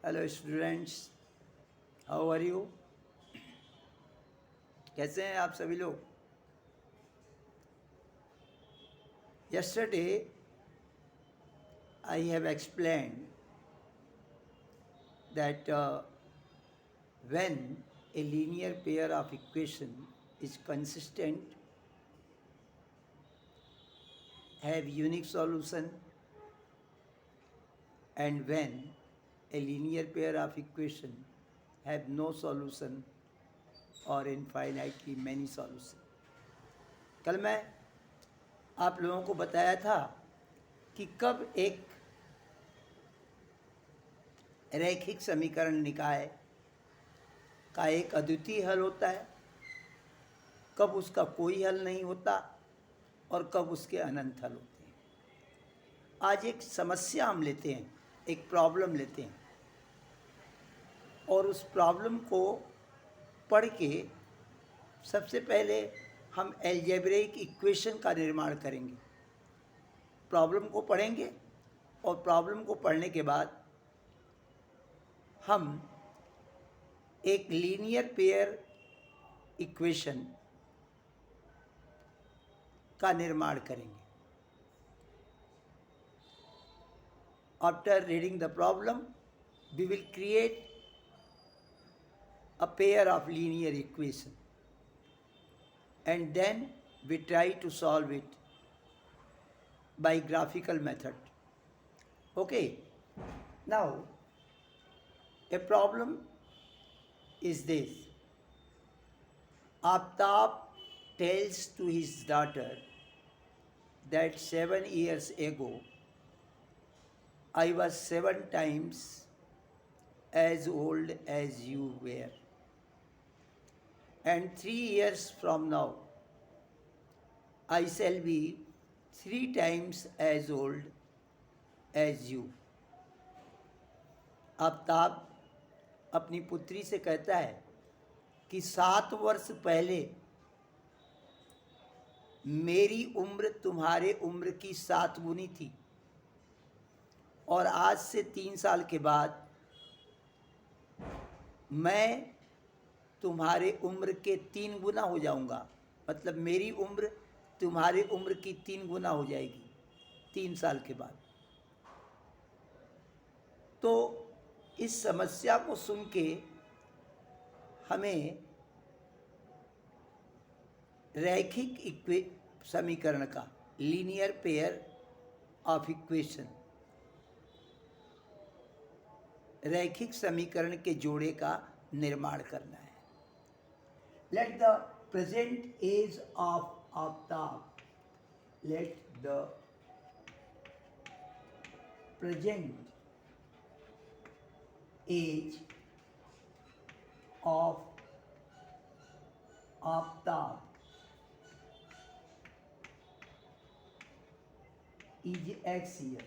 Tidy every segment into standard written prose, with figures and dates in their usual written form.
Hello students, how are you? कैसे हैं आप सभी लोग? Yesterday I have explained that when a linear pair of equation is consistent, have unique solution, and when a linear pair of equation have no solution or infinitely many solution. कल मैं आप लोगों को बताया था कि कब एक रैखिक समीकरण निकाय का एक अद्वितीय हल होता है, कब उसका कोई हल नहीं होता और कब उसके अनंत हल होते हैं। आज एक समस्या हम लेते हैं, एक प्रॉब्लम लेते हैं और उस प्रॉब्लम को पढ़ के सबसे पहले हम एल्जेब्रिक इक्वेशन का निर्माण करेंगे। प्रॉब्लम को पढ़ेंगे और प्रॉब्लम को पढ़ने के बाद हम एक लीनियर पेयर इक्वेशन का निर्माण करेंगे। After reading the problem we will create a pair of linear equation and then we try to solve it by graphical method. Okay, now a problem is this. Aftab tells to his daughter that 7 years ago I was 7 times as old as you were, and 3 years from now I shall be 3 times as old as you. Aftab अपनी पुत्री से कहता है कि 7 वर्ष पहले मेरी उम्र तुम्हारे उम्र की 7 गुनी थी और आज से 3 साल के बाद मैं तुम्हारे उम्र के 3 गुना हो जाऊंगा। मतलब मेरी उम्र तुम्हारे उम्र की 3 गुना हो जाएगी 3 साल के बाद। तो इस समस्या को सुन के हमें रैखिक समीकरण का, लीनियर पेयर ऑफ इक्वेशन, रैखिक समीकरण के जोड़े का निर्माण करना है। Let the present age of Aftab, let the present age of Aftab is X year.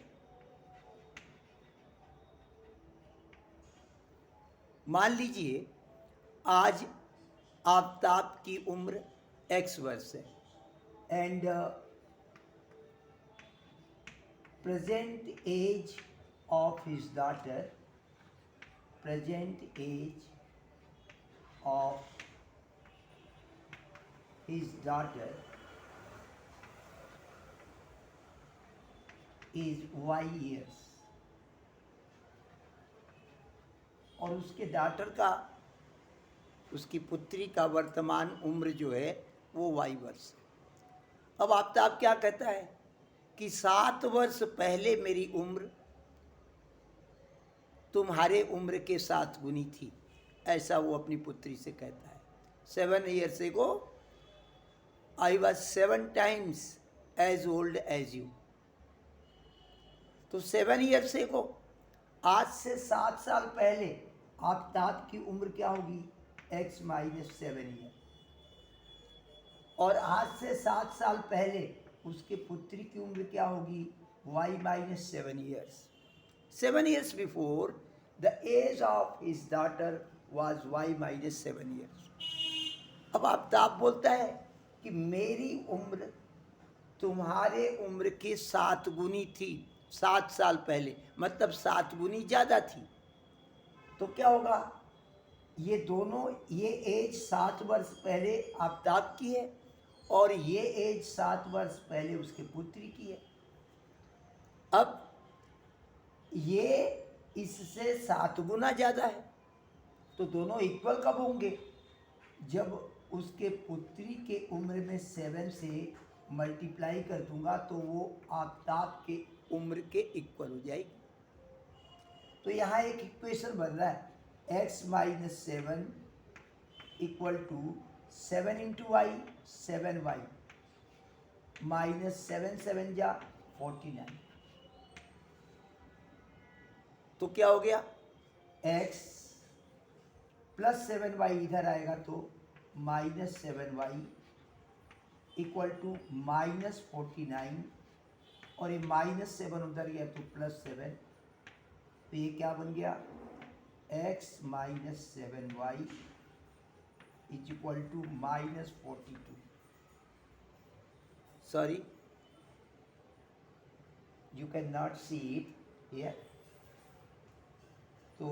मान लीजिए आज आफ्ताब की उम्र x वर्ष है and present age of his daughter, present age of his daughter is y years, और उसके डॉटर का, उसकी पुत्री का वर्तमान उम्र जो है वो y वर्ष। अब आफ्ताब क्या कहता है कि 7 वर्ष पहले मेरी उम्र तुम्हारे उम्र के 7 गुनी थी, ऐसा वो अपनी पुत्री से कहता है। 7 years ago I was 7 times as old as you. तो 7 years ago, आज से 7 साल पहले आफ्ताब की उम्र क्या होगी? x minus 7 year. और आज से 7 साल पहले उसके पुत्री की उम्र क्या होगी? y minus 7 years. 7 years before the age of his daughter was y minus 7 years. अब आफ्ताब बोलता है कि मेरी उम्र तुम्हारे उम्र की 7 गुनी थी 7 साल पहले, मतलब 7 गुनी ज़्यादा थी। तो क्या होगा, ये दोनों, ये एज 7 वर्ष पहले आफ्ताब की है और ये एज 7 वर्ष पहले उसके पुत्री की है। अब ये इससे 7 गुना ज़्यादा है, तो दोनों इक्वल कब होंगे, जब उसके पुत्री के उम्र में 7 से मल्टीप्लाई कर दूंगा तो वो आफ्ताब के उम्र के इक्वल हो जाएगी। तो यहाँ एक इक्वेशन बन रहा है, x minus 7 equal to 7 into y 7y minus 7 7 जा 49। तो क्या हो गया, x प्लस 7y इधर आएगा तो minus 7y equal to minus 49, और ये माइनस 7 उधर गया तो प्लस 7, तो ये क्या बन गया, x minus 7y is equal to minus 42। Sorry, you can not see it here. तो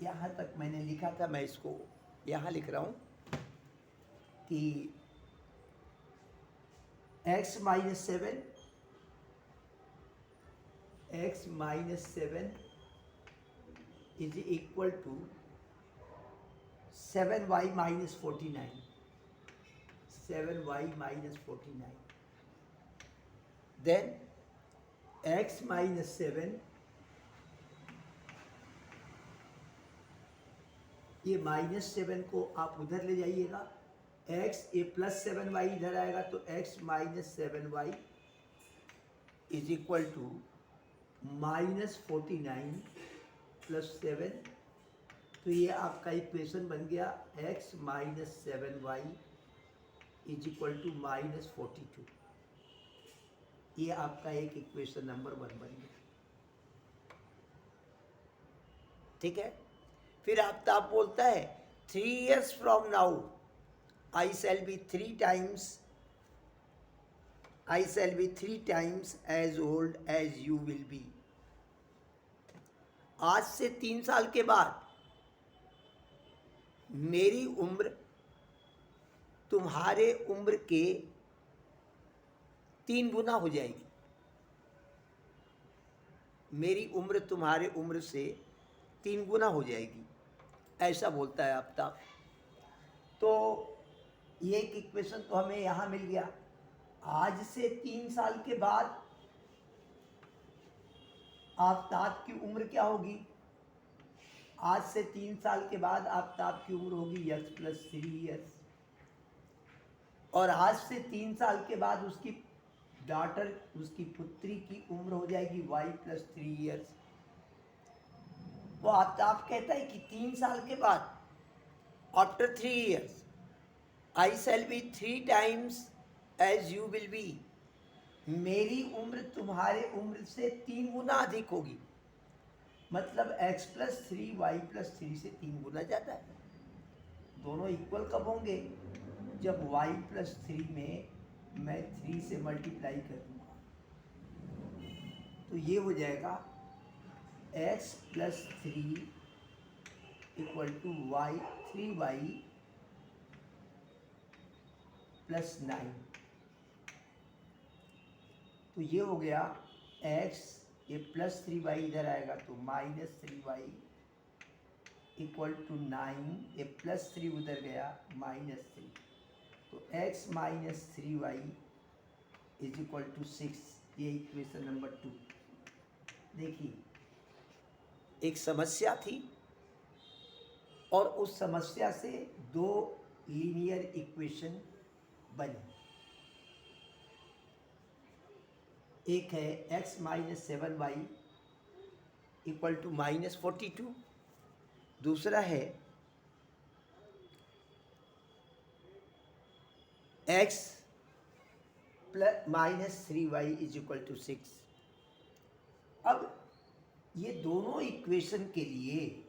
यहाँ तक मैंने लिखा था, मैं इसको यहाँ लिख रहा हूँ कि x minus 7 is equal to 7y minus 49, 7y minus 49। Then x minus 7, ये माइनस 7 को आप उधर ले जाइएगा, x ये प्लस 7y इधर आएगा तो x minus 7y is equal to minus 49 plus 7। तो ये आपका इक्वेशन बन गया, x minus 7y is equal to minus 42। ये आपका एक इक्वेशन नंबर 1 बन गया। ठीक है, फिर आफ्ताब बोलता है 3 years from now I shall be 3 times as old as you will be. आज से 3 साल के बाद मेरी उम्र तुम्हारे उम्र के 3 गुना हो जाएगी। मेरी उम्र तुम्हारे उम्र से 3 गुना हो जाएगी, ऐसा बोलता है आफ्ताब। तो ये एक इक्वेशन तो हमें यहाँ मिल गया। आज से 3 साल के बाद आफ्ताब की उम्र क्या होगी, आज से 3 साल के बाद आफ्ताब की उम्र होगी x प्लस 3 ईयर्स, और आज से 3 साल के बाद उसकी डॉटर, उसकी पुत्री की उम्र हो जाएगी y प्लस 3 ईयर्स। वो आफ्ताब कहता है कि 3 साल के बाद, after 3 years I shall be 3 times as you will be. मेरी उम्र तुम्हारे उम्र से 3 गुना अधिक होगी, मतलब x प्लस 3 वाई प्लस 3 से 3 गुना ज़्यादा है। दोनों इक्वल कब होंगे, जब y प्लस 3 में मैं 3 से मल्टीप्लाई कर दूंगा, तो ये हो जाएगा x plus 3 equal to y 3y plus 9। तो ये हो गया x, ये प्लस 3y इधर आएगा तो माइनस 3y इक्वल टू 9, ये प्लस 3 उधर गया माइनस 3, तो x minus 3y is equal to 6। ये इक्वेशन नंबर 2। देखिए, एक समस्या थी और उस समस्या से 2 लीनियर इक्वेशन बनी। एक है x minus 7y equal to minus 42, दूसरा है x plus minus 3y is equal to 6। अब ये दोनों इक्वेशन के लिए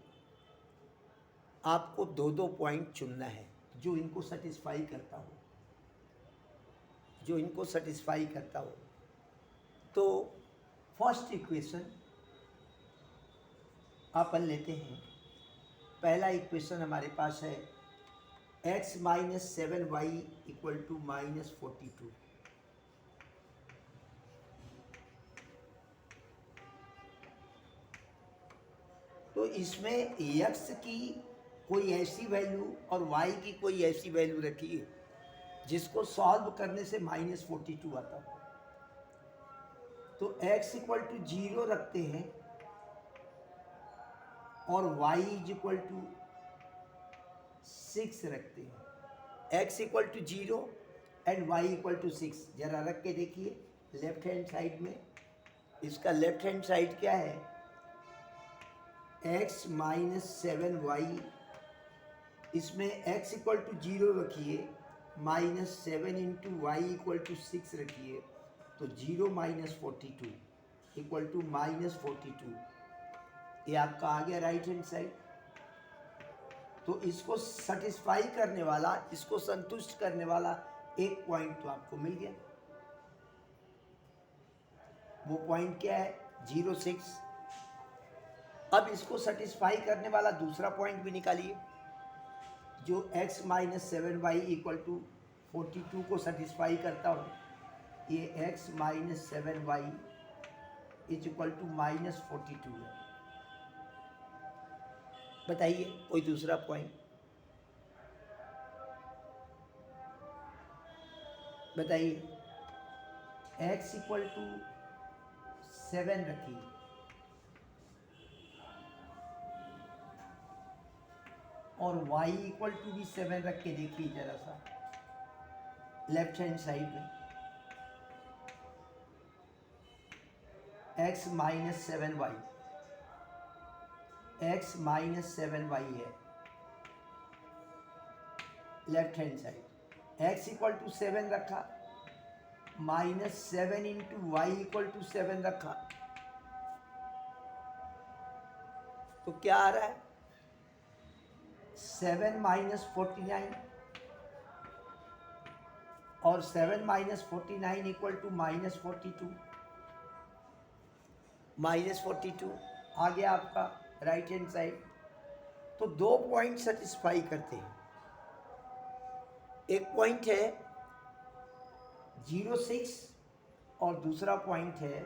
आपको 2-2 पॉइंट चुनना है जो इनको सेटिस्फाई करता हो, तो फर्स्ट इक्वेशन अपन लेते हैं पहला इक्वेशन हमारे पास है x minus 7y equal to minus 42। तो इसमें x की कोई ऐसी वैल्यू और y की कोई ऐसी वैल्यू रखी है जिसको सॉल्व करने से माइनस 42 आता है। तो x इक्वल टू 0 रखते हैं और y इज इक्वल टू 6 रखते हैं। x equal to 0 and y equal to 6 जरा रख के देखिए लेफ्ट हैंड साइड में। इसका लेफ्ट हैंड साइड क्या है? x माइनस 7y, इसमें x इक्वल टू 0 रखिए, minus 7 into y equal to 6 रखिए, तो 0 माइनस 42 इक्वल टू माइनस 42। ये आपका आ गया राइट हैंड साइड। तो इसको सेटिस्फाई करने वाला, इसको संतुष्ट करने वाला एक पॉइंट तो आपको मिल गया। वो पॉइंट क्या है? 0,6। अब इसको सेटिस्फाई करने वाला दूसरा पॉइंट भी निकालिए जो x minus 7y equal to 42 को सेटिस्फाई करता हो। ये x minus 7y is equal to minus 42 है। बताइए कोई दूसरा पॉइंट बताइए। x इक्वल टू 7 रखिए और y इक्वल टू भी 7 रख के देखिए जरा सा लेफ्ट हैंड साइड में। x minus 7y, x minus 7y है left hand side. x equal to 7 रखा, minus 7 into y equal to 7 रखा, तो क्या आ रहा है? 7 माइनस 49 और 7 minus 49 equal to minus 42। Minus 42 आ गया आपका राइट हैंड साइड। तो दो पॉइंट सेटिस्फाई करते हैं। एक पॉइंट है 0,6 और दूसरा पॉइंट है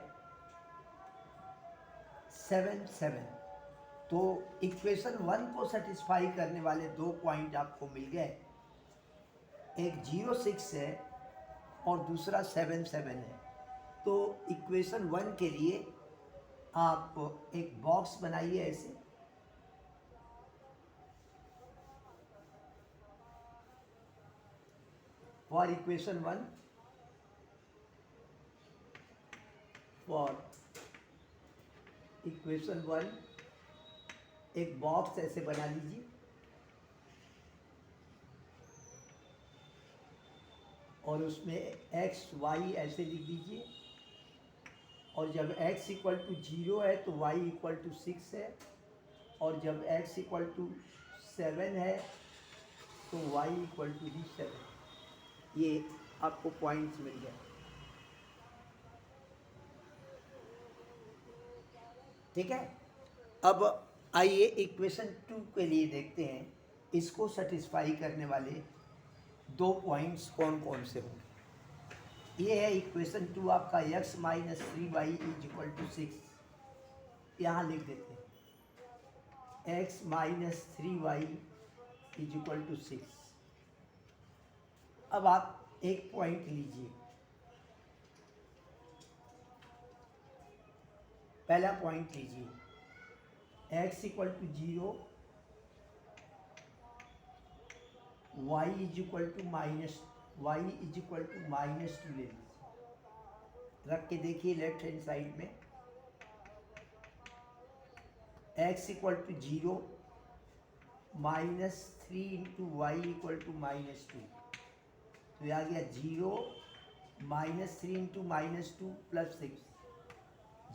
7,7। तो इक्वेशन 1 को सेटिस्फाई करने वाले दो पॉइंट आपको मिल गए। एक 0,6 है और दूसरा 7,7 है। तो इक्वेशन 1 के लिए आप एक बॉक्स बनाइए ऐसे। फॉर इक्वेशन 1, फॉर इक्वेशन 1 एक बॉक्स ऐसे बना लीजिए और उसमें x y ऐसे लिख दीजिए। और जब x इक्वल टू 0 है तो y इक्वल टू 6 है, और जब x इक्वल टू 7 है तो y इक्वल टू भी 7। ये आपको पॉइंट्स मिल गए। ठीक है। अब आइए इक्वेशन 2 के लिए देखते हैं इसको सेटिस्फाई करने वाले दो पॉइंट्स कौन कौन से होंगे। ये है इक्वेशन 2 आपका x minus 3y is equal to 6। यहाँ लिख देते हैं x minus 3y is equal to 6। अब आप एक पॉइंट लीजिए। पहला पॉइंट लीजिए x equal to 0, y is equal to minus, y is equal to minus 2 ले लीजिए। रख के देखिए लेफ्ट हैंड साइड में x equal to 0, minus 3 into y equal to minus 2। तो आ गया 0 minus 3 into minus 2 plus 6।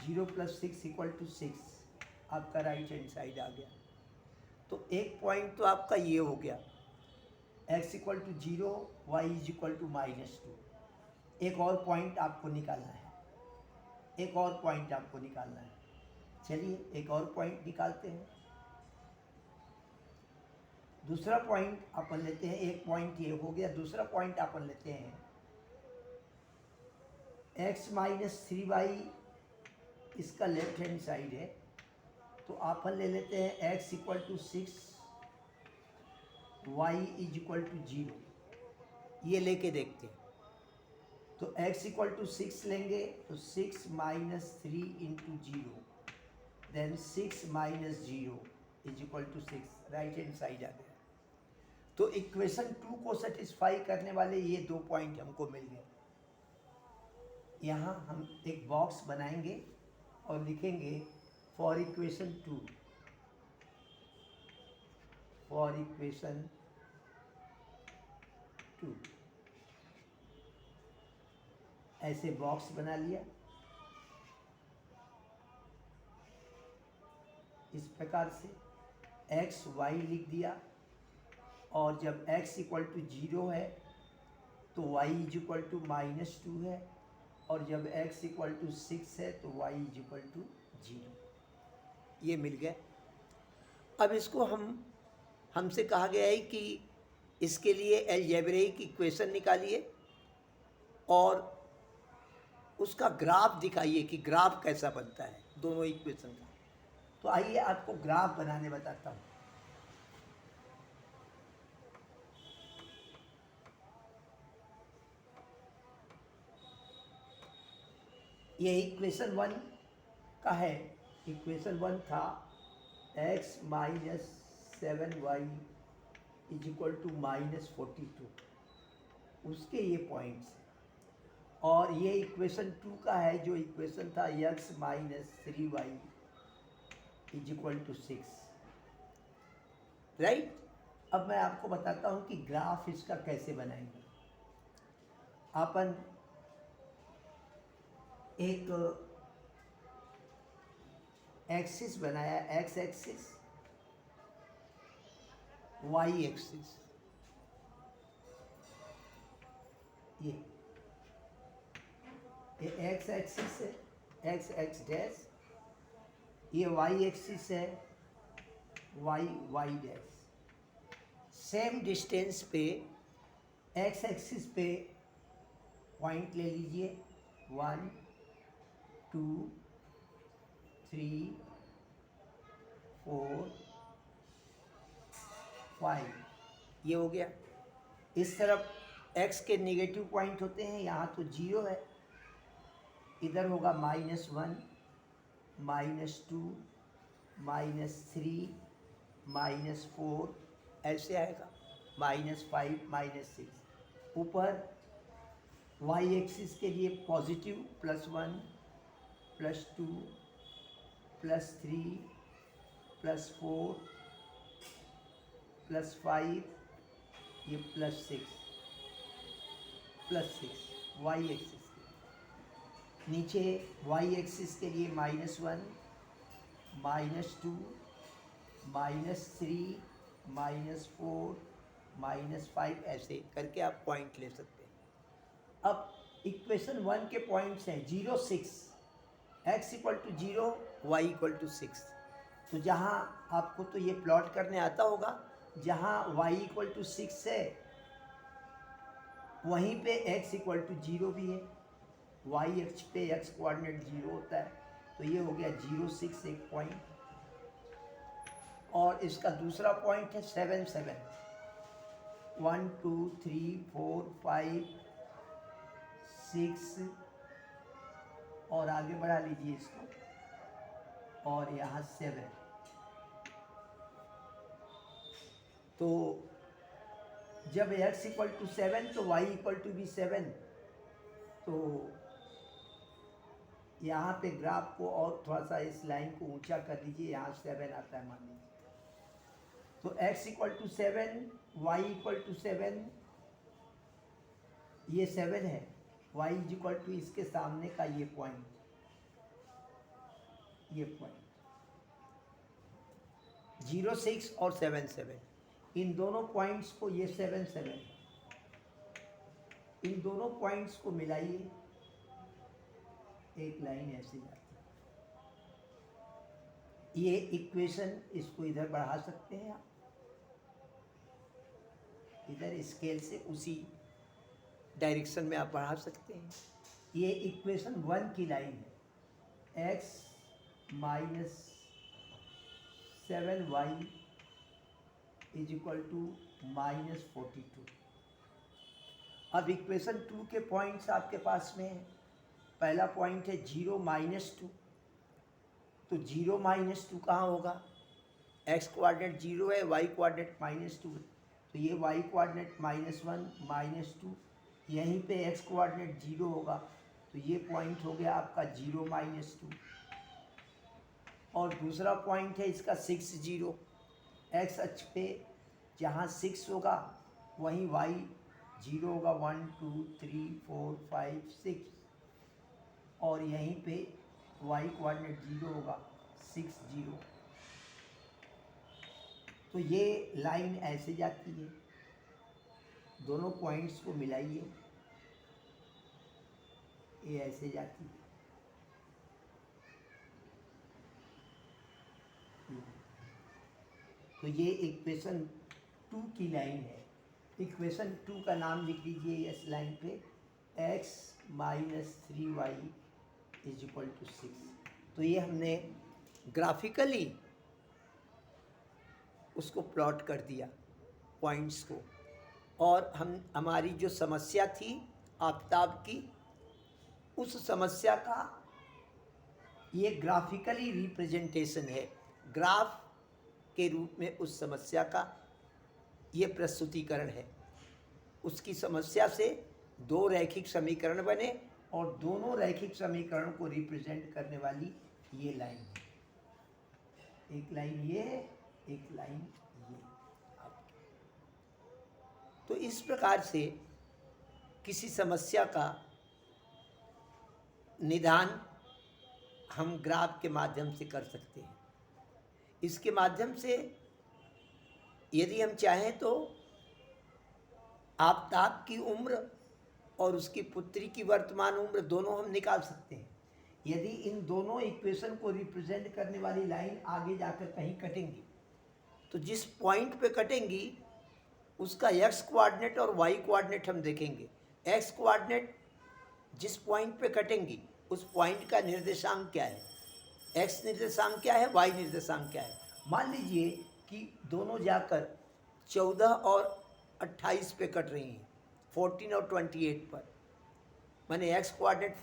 0 plus 6 equal to 6 आपका राइट हैंड साइड आ गया। तो एक पॉइंट तो आपका ये हो गया x equal to 0, y is equal to minus 2। एक और पॉइंट आपको निकालना है, एक और पॉइंट आपको निकालना है। चलिए एक और पॉइंट निकालते हैं। दूसरा पॉइंट अपन लेते हैं, एक पॉइंट ये हो गया। दूसरा पॉइंट अपन लेते हैं x माइनस 3y, इसका लेफ्ट हैंड साइड है, तो अपन ले लेते हैं x equal to 6, y is equal to 0। ये लेके देखते हैं। तो x इक्वल टू 6 लेंगे तो 6 minus 3 into 0, then 6 minus 0 is equal to 6, right hand side आ गया। तो इक्वेशन 2 को सेटिस्फाई करने वाले ये 2 पॉइंट हमको मिल गए। यहाँ हम एक बॉक्स बनाएंगे और लिखेंगे फॉर इक्वेशन 2, फॉर इक्वेशन 2, ऐसे बॉक्स बना लिया इस प्रकार से, x y लिख दिया, और जब x इक्वल टू 0 है तो y इज इक्वल टू -2 है, और जब x इक्वल टू 6 है तो y इज इक्वल टू 0। ये मिल गया। अब इसको हमसे कहा गया है कि इसके लिए अलजेब्रिक इक्वेशन निकालिए और उसका ग्राफ दिखाइए कि ग्राफ कैसा बनता है दोनों इक्वेशन का। तो आइए आपको ग्राफ बनाने बताता हूँ। ये इक्वेशन 1 का है। इक्वेशन 1 था x minus 7y is equal to -42, उसके ये पॉइंट्स हैं। और ये इक्वेशन 2 का है, जो इक्वेशन था x minus 3y is equal to 6, right. अब मैं आपको बताता हूँ कि ग्राफ इसका कैसे बनाएंगे। अपन एक एक्सिस बनाया, x एक्सिस, y एक्सिस, ये x एक्सिस है, x डैश, ये y एक्सिस है, y डैश। सेम डिस्टेंस पे x एक्सिस पे पॉइंट ले लीजिए, 1 2 3 4 5, ये हो गया। इस तरफ x के नेगेटिव पॉइंट होते हैं, यहाँ तो 0 है, इधर होगा -1 -2 -3 -4, ऐसे आएगा, -5 -6। ऊपर y एक्सिस के लिए पॉजिटिव +1 +2 +3 +4 +5, ये +6 y एक्सिस के। नीचे y एक्सिस के लिए -1 -2 -3 -4 -5, ऐसे करके आप पॉइंट ले सकते हैं। अब इक्वेशन 1 के पॉइंट्स हैं 0 6, x equal to 0 y equal to 6। तो जहाँ आपको तो ये प्लॉट करने आता होगा, जहाँ y इक्वल टू 6 है वहीं पे x इक्वल टू 0 भी है। y अक्ष पे x कोऑर्डिनेट 0 होता है, तो ये हो गया 0 6 एक पॉइंट। और इसका दूसरा पॉइंट है 7 7, 1 2 3 4 5 6, और आगे बढ़ा लीजिए इसको, और यहाँ 7। तो जब x इक्वल टू 7 तो y इक्वल टू भी 7। तो यहाँ पे ग्राफ को और थोड़ा सा इस लाइन को ऊंचा कर दीजिए, यहाँ 7 आता है मान लीजिए। तो x equal to 7, y equal to 7, ये 7 है, y इज इक्वल टू इसके सामने का ये पॉइंट, ये पॉइंट 0 6 और 7 7, इन दोनों पॉइंट्स को, ये 7 7, इन दोनों पॉइंट्स को मिलाइए, एक लाइन ऐसे जाती है। ये इक्वेशन इसको इधर बढ़ा सकते हैं आप, इधर स्केल से उसी डायरेक्शन में आप बढ़ा सकते हैं। ये इक्वेशन 1 की लाइन है, x minus 7y is equal to -42। अब इक्वेशन 2 के पॉइंट्स आपके पास में है। पहला पॉइंट है 0 -2, तो 0 -2 कहाँ होगा? x कोऑर्डिनेट 0 है, y कोऑर्डिनेट -2 है, तो ये y कोऑर्डिनेट -1 -2, यहीं पे x कोऑर्डिनेट 0 होगा, तो ये पॉइंट हो गया आपका 0 -2। और दूसरा पॉइंट है इसका 6 0, x अक्ष पे जहाँ 6 होगा वहीं y 0 होगा, 1 2 3 4 5 6, और यहीं पे y कोऑर्डिनेट 0 होगा, 6 0। तो ये लाइन ऐसे जाती है, दोनों पॉइंट्स को मिलाइए, ये ऐसे जाती है। तो ये इक्वेशन 2 की लाइन है। इक्वेशन 2 का नाम लिख लीजिए इस लाइन पे, x minus 3y is equal to 6। तो ये हमने ग्राफिकली उसको प्लॉट कर दिया पॉइंट्स को, और हमारी जो समस्या थी आफताब की, उस समस्या का ये ग्राफिकली रिप्रेजेंटेशन है, ग्राफ के रूप में उस समस्या का ये प्रस्तुतिकरण है। उसकी समस्या से दो रैखिक समीकरण बने और दोनों रैखिक समीकरण को रिप्रेजेंट करने वाली ये लाइन है, एक लाइन ये है, एक लाइन ये। तो इस प्रकार से किसी समस्या का निदान हम ग्राफ के माध्यम से कर सकते हैं। इसके माध्यम से यदि हम चाहें तो आफताब की उम्र और उसकी पुत्री की वर्तमान उम्र दोनों हम निकाल सकते हैं। यदि इन दोनों इक्वेशन को रिप्रेजेंट करने वाली लाइन आगे जाकर कहीं कटेंगी, तो जिस पॉइंट पे कटेंगी उसका x कोऑर्डिनेट और y कोऑर्डिनेट हम देखेंगे। x कोऑर्डिनेट जिस पॉइंट पे कटेंगी उस पॉइंट का निर्देशांक क्या है, x निर्देशांक क्या है, y निर्देशांक क्या है। मान लीजिए कि दोनों जाकर 14 और 28 पे कट रही हैं, 14 और 28 पर, माने x कोऑर्डिनेट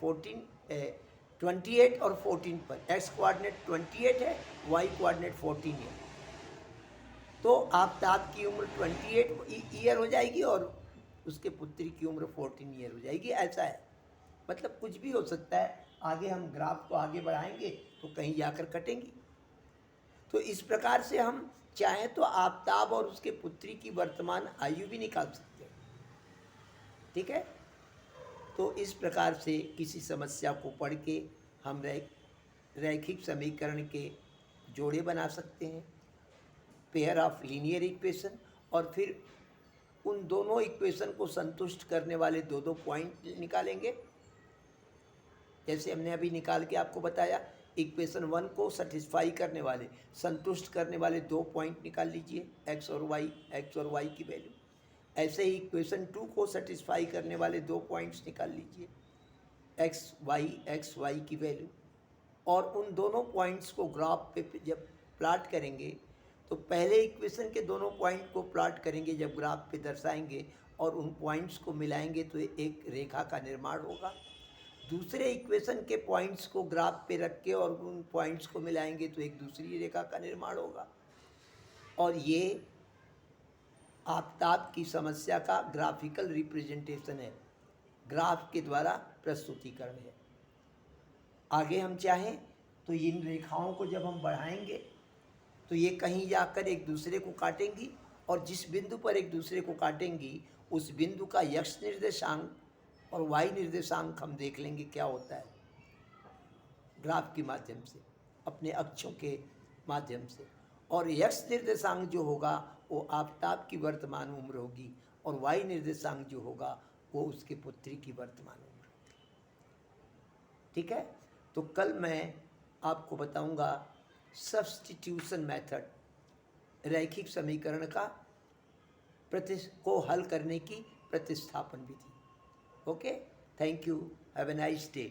28 और 14 पर, x कोऑर्डिनेट 28 है, y कोऑर्डिनेट 14 है, तो आफताब की उम्र 28 ईयर हो जाएगी और उसके पुत्री की उम्र 14 ईयर हो जाएगी। ऐसा है, मतलब कुछ भी हो सकता है। आगे हम ग्राफ को आगे बढ़ाएंगे तो कहीं जाकर कटेंगी। तो इस प्रकार से हम चाहें तो आफताब और उसके पुत्री की वर्तमान आयु भी निकाल सकते हैं। ठीक है, तो इस प्रकार से किसी समस्या को पढ़ के हम रैखिक समीकरण के जोड़े बना सकते हैं, पेयर ऑफ लीनियर इक्वेशन, और फिर उन दोनों इक्वेशन को संतुष्ट करने वाले दो दो पॉइंट निकालेंगे। जैसे हमने अभी निकाल के आपको बताया, इक्वेशन 1 को सेटिस्फाई करने वाले, संतुष्ट करने वाले दो पॉइंट निकाल लीजिए, x और y की वैल्यू। ऐसे ही इक्वेशन 2 को सेटिस्फाई करने वाले दो पॉइंट्स निकाल लीजिए, x y की वैल्यू। और उन दोनों पॉइंट्स को ग्राफ पे जब प्लॉट करेंगे तो पहले इक्वेशन के दोनों पॉइंट को प्लॉट करेंगे, जब ग्राफ पे दर्शाएंगे और उन पॉइंट्स को मिलाएंगे तो एक रेखा का निर्माण होगा। दूसरे इक्वेशन के पॉइंट्स को ग्राफ पे रख के और उन पॉइंट्स को मिलाएंगे तो एक दूसरी रेखा का निर्माण होगा। और ये आफताब की समस्या का ग्राफिकल रिप्रेजेंटेशन है, ग्राफ के द्वारा प्रस्तुतिकरण है। आगे हम चाहें तो इन रेखाओं को जब हम बढ़ाएंगे तो ये कहीं जाकर एक दूसरे को काटेंगी, और जिस बिंदु पर एक दूसरे को काटेंगी उस बिंदु का x निर्देशांक और y निर्देशांक हम देख लेंगे क्या होता है ग्राफ के माध्यम से, अपने अक्षों के माध्यम से। और x निर्देशांक जो होगा वो आफताब की वर्तमान उम्र होगी, और y निर्देशांक जो होगा वो उसके पुत्री की वर्तमान उम्र होगी। ठीक है, तो कल मैं आपको बताऊंगा सब्स्टिट्यूशन मेथड, रैखिक समीकरण का को हल करने की प्रतिस्थापन विधि। Okay, thank you, have a nice day.